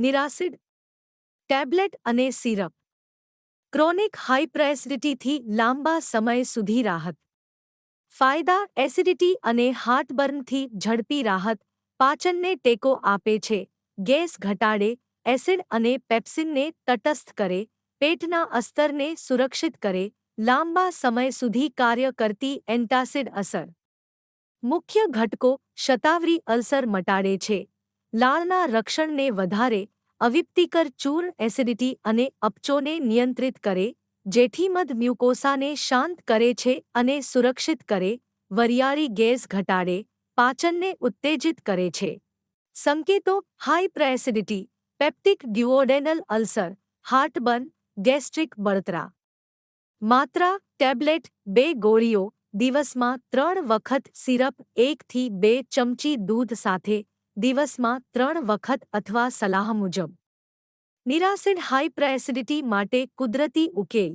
નિરાસિડ tablet અને syrup chronic હાઇપરએસિડિટીથી લાંબા સમય સુધી રાહત. ફાયદા: એસિડિટી અને હાર્ટબર્નથી ઝડપી રાહત, પાચનને ટેકો આપે છે, ગેસ ઘટાડે, એસિડ અને પેપ્સિનને તટસ્થ કરે, પેટના અસ્તરને સુરક્ષિત કરે, લાંબા સમય સુધી કાર્ય કરતી એન્ટાસિડ અસર. મુખ્ય ઘટકો: શતાવરી અલ્સર મટાડે છે, લાળના રક્ષણને વધારે, અવિપ્તિકર ચૂર્ણ એસિડિટી અને અપચોને નિયંત્રિત કરે, જેઠીમધ મ્યુકોસાને શાંત કરે છે અને સુરક્ષિત કરે, વરિયાળી ગેસ ઘટાડે, પાચનને ઉત્તેજિત કરે છે. સંકેતો: હાઇપરએસિડિટી, પેપ્ટિક ડ્યુઓડેનલ અલ્સર, હાર્ટબર્ન, ગેસ્ટ્રિક બળતરા. માત્રા: ટેબ્લેટ 2 ગોળીઓ, દિવસમાં 3 વખત, સિરપ 1 થી 2 ચમચી દૂધ સાથે, દિવસમાં 3 વખત અથવા સલાહ મુજબ. નિરાસિડ હાઇપરએસિડિટી માટે કુદરતી ઉકેલ.